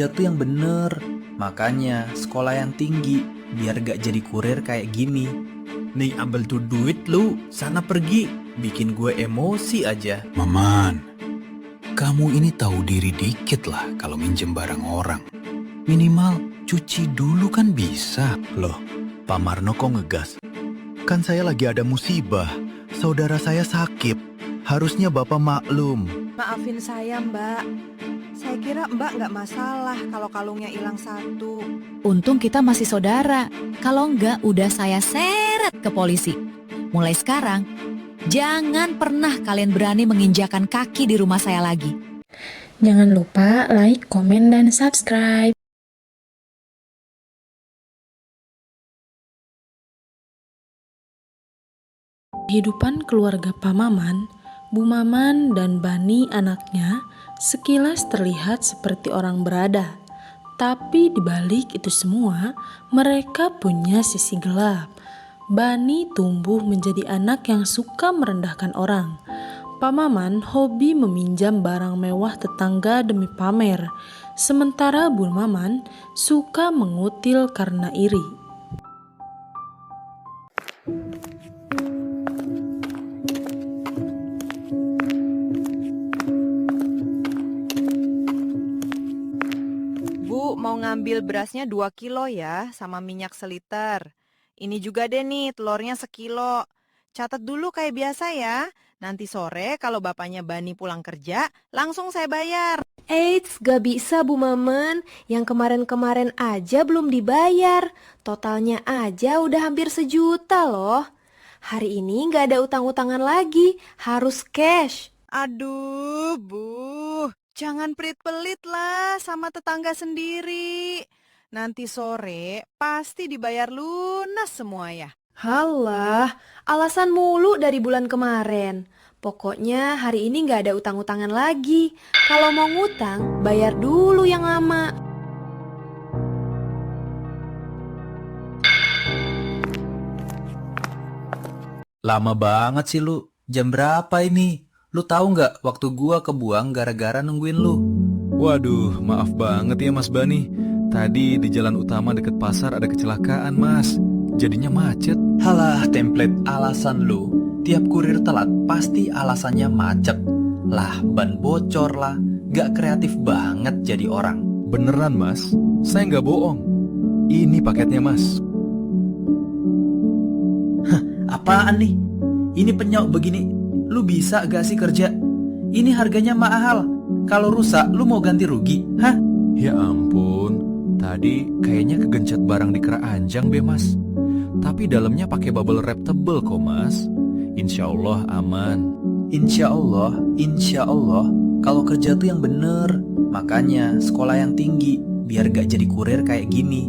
Dia tuh yang bener. Makanya sekolah yang tinggi biar gak jadi kurir kayak gini. Nih ambil tuh duit lu, sana pergi. Bikin gue emosi aja. Maman, kamu ini tahu diri dikit lah kalau minjem barang orang. Minimal cuci dulu kan bisa. Loh, Pak Marno kok ngegas? Kan saya lagi ada musibah. Saudara saya sakit. Harusnya Bapak maklum. Maafin saya, Mbak. Saya kira Mbak nggak masalah kalau kalungnya hilang satu. Untung kita masih saudara. Kalau enggak, udah saya seret ke polisi. Mulai sekarang, jangan pernah kalian berani menginjakan kaki di rumah saya lagi. Jangan lupa like, komen, dan subscribe. Kehidupan keluarga Pak Maman, Bu Maman, dan Bani anaknya sekilas terlihat seperti orang berada. Tapi di balik itu semua, mereka punya sisi gelap. Bani tumbuh menjadi anak yang suka merendahkan orang. Pak Maman hobi meminjam barang mewah tetangga demi pamer. Sementara Bu Maman suka mengutil karena iri. Bu, mau ngambil berasnya 2 kilo ya, sama minyak seliter. Ini juga deh nih, telurnya sekilo. Catat dulu kayak biasa ya. Nanti sore kalau bapaknya Bani pulang kerja, langsung saya bayar. Eits, gak bisa Bu Maman. Yang kemarin-kemarin aja belum dibayar. Totalnya aja udah hampir 1 juta loh. Hari ini gak ada utang-utangan lagi, harus cash. Aduh, Bu. Jangan pelit-pelit lah sama tetangga sendiri. Nanti sore pasti dibayar lunas semua ya. Halah, alasan mulu dari bulan kemarin. Pokoknya hari ini gak ada utang-utangan lagi. Kalau mau ngutang, bayar dulu yang lama. Lama banget sih lu. Jam berapa ini? Lu tahu nggak waktu gua kebuang gara-gara nungguin lu? Waduh, maaf banget ya Mas Bani. Tadi di jalan utama deket pasar ada kecelakaan Mas. Jadinya macet. Halah, template alasan lu. Tiap kurir telat pasti alasannya macet. Lah, ban bocor lah. Gak kreatif banget jadi orang. Beneran Mas, saya nggak bohong. Ini paketnya Mas. Apaan nih? Ini penyok begini. Lu bisa gak sih kerja? Ini harganya mahal. Kalau rusak, lu mau ganti rugi? Hah? Ya ampun, tadi kayaknya kegencet barang di keranjang be Mas. Tapi dalamnya pakai bubble wrap tebel kok Mas. Insya Allah aman. Insya Allah. Kalau kerja tuh yang bener. Makanya sekolah yang tinggi. Biar gak jadi kurir kayak gini.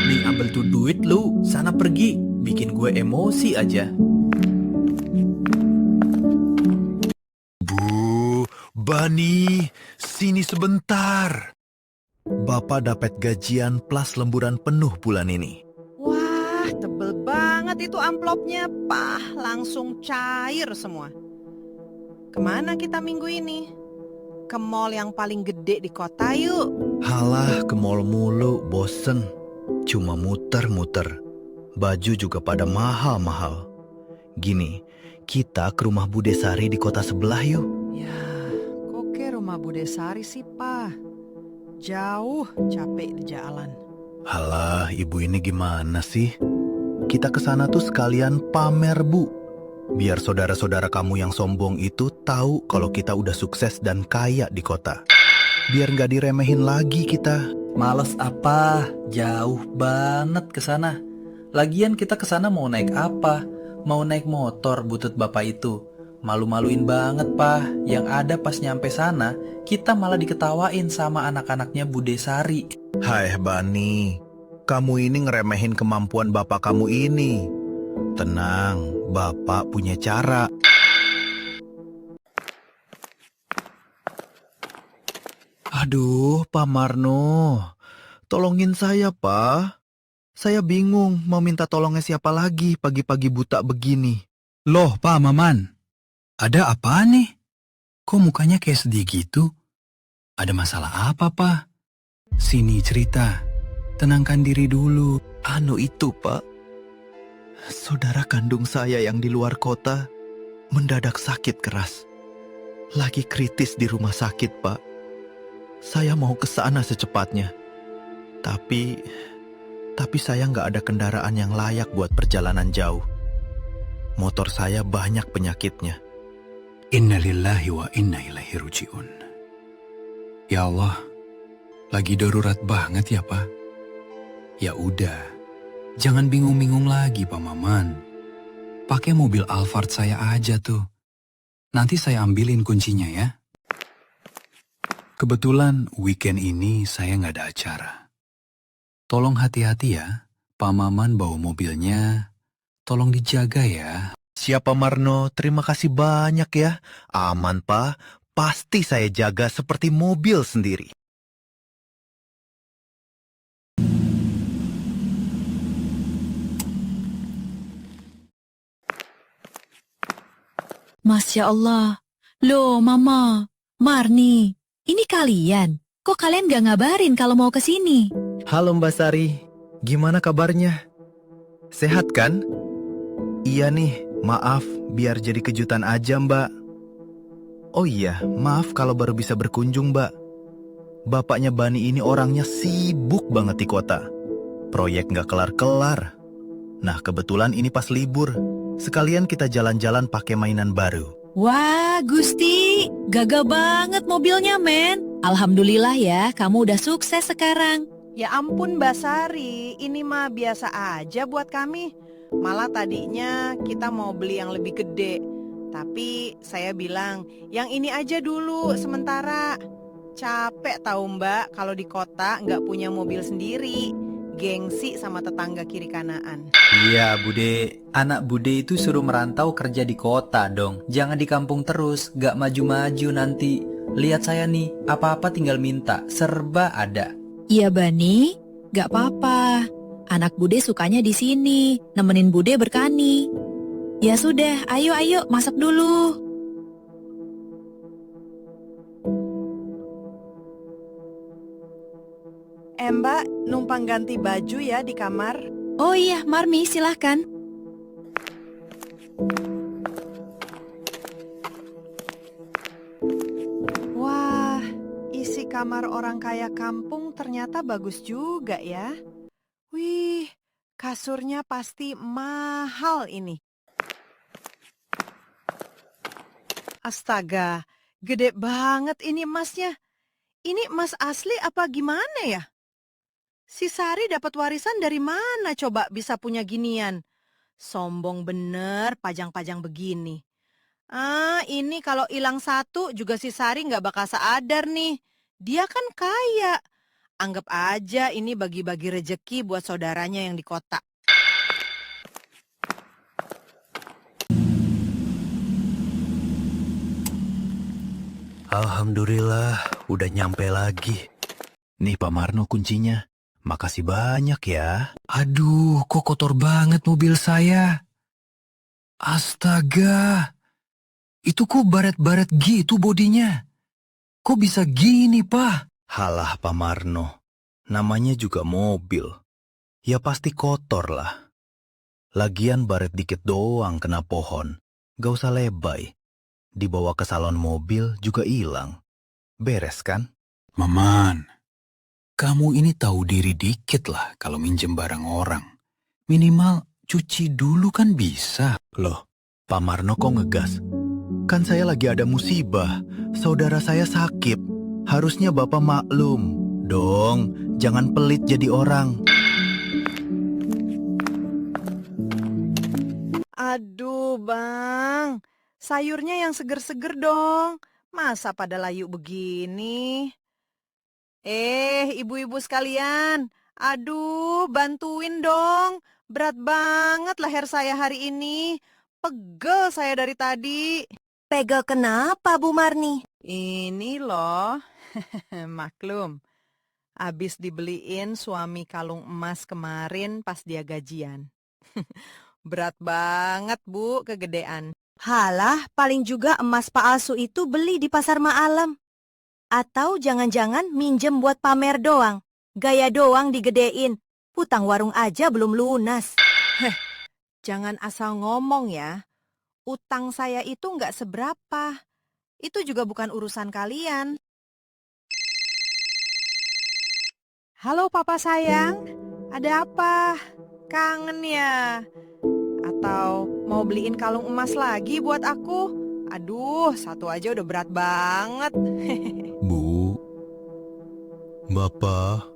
Nih ambil tuh duit lu, sana pergi. Bikin gue emosi aja. Bu, Bani, sini sebentar. Bapak dapat gajian plus lemburan penuh bulan ini. Wah, tebel banget itu amplopnya. Pah, langsung cair semua. Kemana kita minggu ini? Ke mall yang paling gede di kota yuk. Halah, ke mall mulu, bosen. Cuma muter-muter. Baju juga pada mahal-mahal. Gini, kita ke rumah Bude Sari di kota sebelah yuk. Ya, kok ke rumah Bude Sari sih, Pak? Jauh, capek di jalan. Halah, ibu ini gimana sih? Kita ke sana tuh sekalian pamer, Bu. Biar saudara-saudara kamu yang sombong itu tahu kalau kita udah sukses dan kaya di kota. Biar nggak diremehin lagi kita. Males apa? Jauh banget ke sana. Lagian kita ke sana mau naik apa? Mau naik motor butut bapak itu. Malu-maluin banget, Pak. Yang ada pas nyampe sana, kita malah diketawain sama anak-anaknya Bude Sari. Hai Bani, kamu ini ngeremehin kemampuan bapak kamu ini. Tenang, bapak punya cara. Aduh, Pak Marno. Tolongin saya, Pak. Saya bingung mau minta tolongnya siapa lagi pagi-pagi buta begini. Loh, Pak Maman. Ada apa nih? Kok mukanya kayak sedih gitu? Ada masalah apa, Pak? Sini cerita. Tenangkan diri dulu. Anu itu, Pak. Saudara kandung saya yang di luar kota mendadak sakit keras. Lagi kritis di rumah sakit, Pak. Saya mau ke sana secepatnya. Tapi saya nggak ada kendaraan yang layak buat perjalanan jauh. Motor saya banyak penyakitnya. Innalillahi wa inna ilaihi ruji'un. Ya Allah, lagi darurat banget ya, Pak. Ya udah, jangan bingung-bingung lagi, Pak Maman. Pakai mobil Alphard saya aja tuh. Nanti saya ambilin kuncinya ya. Kebetulan weekend ini saya nggak ada acara. Tolong hati-hati ya, Pak Maman bawa mobilnya. Tolong dijaga ya. Siapa Marno, terima kasih banyak ya. Aman, Pak. Pasti saya jaga seperti mobil sendiri. Masya Allah. Loh, Mama, Marni, ini kalian. Kok kalian gak ngabarin kalau mau ke sini? Halo Mbak Sari, gimana kabarnya? Sehat kan? Iya nih, maaf biar jadi kejutan aja Mbak. Oh iya, maaf kalau baru bisa berkunjung Mbak. Bapaknya Bani ini orangnya sibuk banget di kota. Proyek nggak kelar-kelar. Nah kebetulan ini pas libur. Sekalian kita jalan-jalan pakai mainan baru. Wah, Gusti, gagah banget mobilnya, men. Alhamdulillah ya, kamu udah sukses sekarang. Ya ampun Mbak Sari, ini mah biasa aja buat kami. Malah tadinya kita mau beli yang lebih gede. Tapi saya bilang, yang ini aja dulu sementara. Capek tahu Mbak kalau di kota nggak punya mobil sendiri. Gengsi sama tetangga kiri kanaan. Iya, Bude. Anak Bude itu suruh merantau kerja di kota dong. Jangan di kampung terus, gak maju-maju nanti. Lihat saya nih, apa-apa tinggal minta, serba ada. Iya, Bani, gak apa-apa. Anak Bude sukanya di sini, nemenin Bude berkani. Ya sudah, ayo masak dulu. Mbak, numpang ganti baju ya di kamar. Oh iya, Marmi, silahkan. Wah, isi kamar orang kaya kampung ternyata bagus juga ya. Wih, kasurnya pasti mahal ini. Astaga, gede banget ini emasnya. Ini emas asli apa gimana ya? Si Sari dapat warisan dari mana coba bisa punya ginian? Sombong bener pajang-pajang begini. Ini kalau hilang satu juga si Sari nggak bakal sadar nih. Dia kan kaya. Anggap aja ini bagi-bagi rejeki buat saudaranya yang di kota. Alhamdulillah, udah nyampe lagi. Nih Pak Marno kuncinya. Makasih banyak ya. Aduh, kok kotor banget mobil saya. Astaga, itu kok baret-baret gitu bodinya. Kok bisa gini, Pak? Halah Pak Marno, namanya juga mobil. Ya pasti kotor lah. Lagian baret dikit doang kena pohon. Gak usah lebay. Dibawa ke salon mobil juga hilang. Beres kan? Maman, kamu ini tahu diri dikit lah kalau minjem barang orang. Minimal cuci dulu kan bisa. Loh, Pak Marno kok ngegas? Kan saya lagi ada musibah. Saudara saya sakit. Harusnya Bapak maklum. Dong, jangan pelit jadi orang. Aduh bang, sayurnya yang seger-seger dong. Masa pada layu begini? Ibu-ibu sekalian, aduh bantuin dong. Berat banget leher saya hari ini. Pegel saya dari tadi. Pegel kenapa, Bu Marni? Ini loh, maklum. Habis dibeliin suami kalung emas kemarin pas dia gajian. Berat banget, Bu, kegedean. Halah, paling juga emas palsu itu beli di pasar Ma'alam. Atau jangan-jangan minjem buat pamer doang. Gaya doang digedein. Hutang warung aja belum lunas. Jangan asal ngomong ya. Utang saya itu nggak seberapa. Itu juga bukan urusan kalian. Halo papa sayang, ada apa? Kangen ya? Atau mau beliin kalung emas lagi buat aku? Aduh, satu aja udah berat banget. Bu, Bapak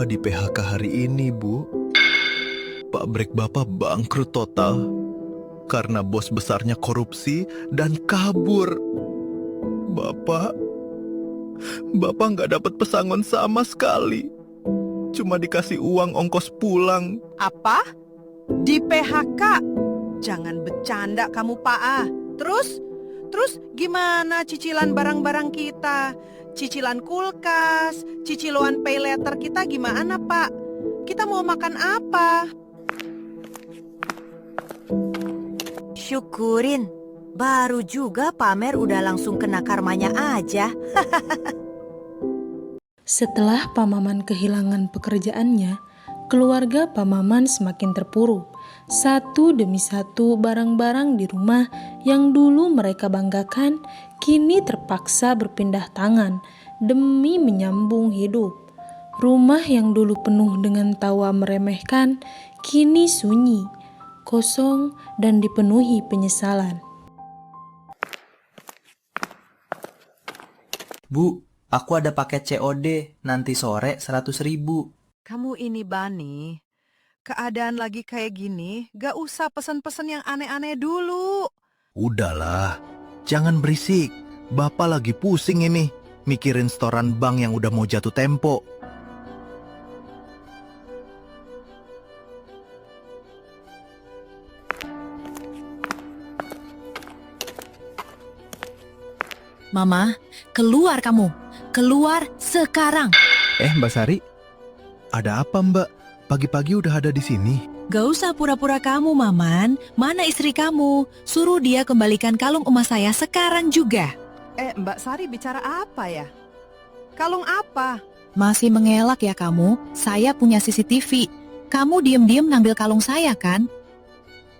di PHK hari ini, Bu. Pabrik Bapak bangkrut total karena bos besarnya korupsi dan kabur. Bapak nggak dapat pesangon sama sekali. Cuma dikasih uang ongkos pulang. Apa? Di PHK? Jangan bercanda kamu, Pak A. Terus gimana cicilan barang-barang kita? Cicilan kulkas, cicilan pay letter kita gimana, Pak? Kita mau makan apa? Syukurin. Baru juga pamer udah langsung kena karmanya aja. Setelah Pak Maman kehilangan pekerjaannya, keluarga Pak Maman semakin terpuruk. Satu demi satu barang-barang di rumah yang dulu mereka banggakan kini terpaksa berpindah tangan demi menyambung hidup. Rumah yang dulu penuh dengan tawa meremehkan kini sunyi, kosong dan dipenuhi penyesalan. Bu, aku ada paket COD, nanti sore 100.000. Kamu ini Bani, keadaan lagi kayak gini, gak usah pesen-pesen yang aneh-aneh dulu. Udahlah, jangan berisik. Bapak lagi pusing ini, mikirin setoran bank yang udah mau jatuh tempo. Mama, keluar kamu. Keluar sekarang. Mbak Sari, ada apa Mbak? Pagi-pagi udah ada di sini. Gak usah pura-pura kamu, Maman. Mana istri kamu? Suruh dia kembalikan kalung emas saya sekarang juga. Mbak Sari bicara apa ya? Kalung apa? Masih mengelak ya kamu? Saya punya CCTV. Kamu diem-diem ngambil kalung saya kan?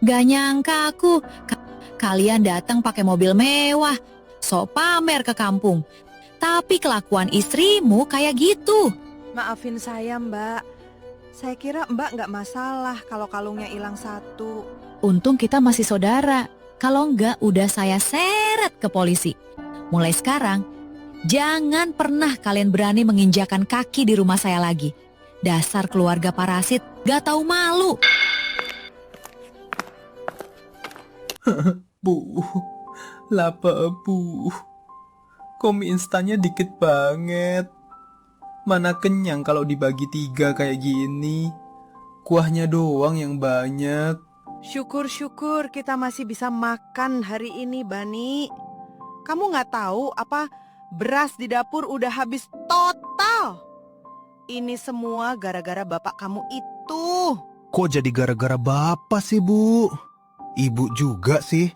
Gak nyangka aku. Kalian datang pakai mobil mewah. Sok pamer ke kampung. Tapi kelakuan istrimu kayak gitu. Maafin saya Mbak. Saya kira Mbak nggak masalah kalau kalungnya hilang satu. Untung kita masih saudara. Kalau enggak udah saya seret ke polisi. Mulai sekarang, jangan pernah kalian berani menginjakan kaki di rumah saya lagi. Dasar keluarga parasit, gak tahu malu. Bu, lapar bu. Kok mie instannya dikit banget. Mana kenyang kalau dibagi 3 kayak gini. Kuahnya doang yang banyak. Syukur-syukur kita masih bisa makan hari ini, Bani. Kamu nggak tahu apa beras di dapur udah habis total. Ini semua gara-gara bapak kamu itu. Kok jadi gara-gara Bapak sih, Bu? Ibu juga sih.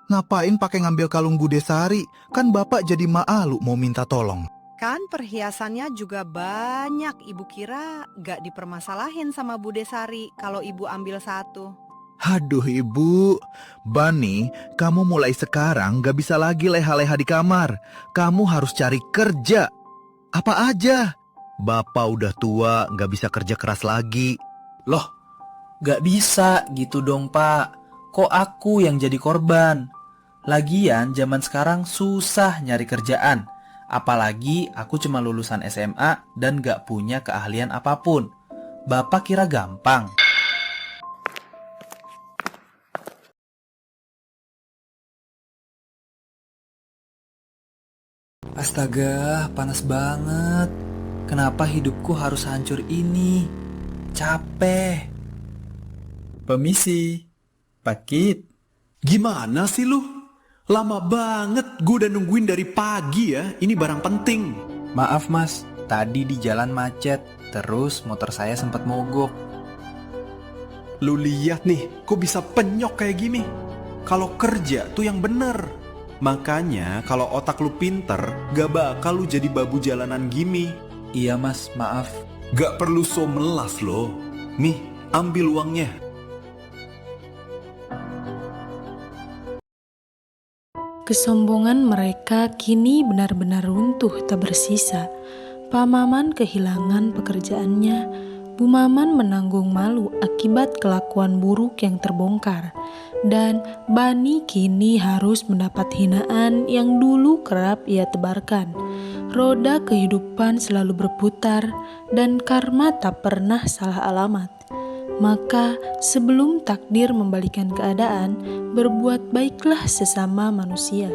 Ngapain pakai ngambil kalung Bude Sari? Kan Bapak jadi malu mau minta tolong. Kan perhiasannya juga banyak. Ibu kira gak dipermasalahin sama Bude Sari kalau ibu ambil satu. Aduh Ibu, Bani, kamu mulai sekarang gak bisa lagi leha-leha di kamar. Kamu harus cari kerja. Apa aja. Bapak udah tua, gak bisa kerja keras lagi. Loh, gak bisa gitu dong Pak. Kok aku yang jadi korban? Lagian zaman sekarang susah nyari kerjaan. Apalagi aku cuma lulusan SMA dan gak punya keahlian apapun. Bapak kira gampang? Astaga, panas banget. Kenapa hidupku harus hancur ini? Capek. Permisi, Pakit. Gimana sih lu? Lama banget gue udah nungguin dari pagi ya. Ini barang penting. Maaf mas, tadi di jalan macet. Terus motor saya sempat mogok. Lu lihat nih, kok bisa penyok kayak gini? Kalau kerja tuh yang bener. Makanya kalau otak lu pinter, gak bakal lu jadi babu jalanan gini. Iya mas, maaf. Gak perlu so melas loh. Nih, ambil uangnya. Kesombongan mereka kini benar-benar runtuh tak bersisa. Pak Maman kehilangan pekerjaannya. Bu Maman menanggung malu akibat kelakuan buruk yang terbongkar. Dan Bani kini harus mendapat hinaan yang dulu kerap ia tebarkan. Roda kehidupan selalu berputar dan karma tak pernah salah alamat. Maka sebelum takdir membalikan keadaan, berbuat baiklah sesama manusia.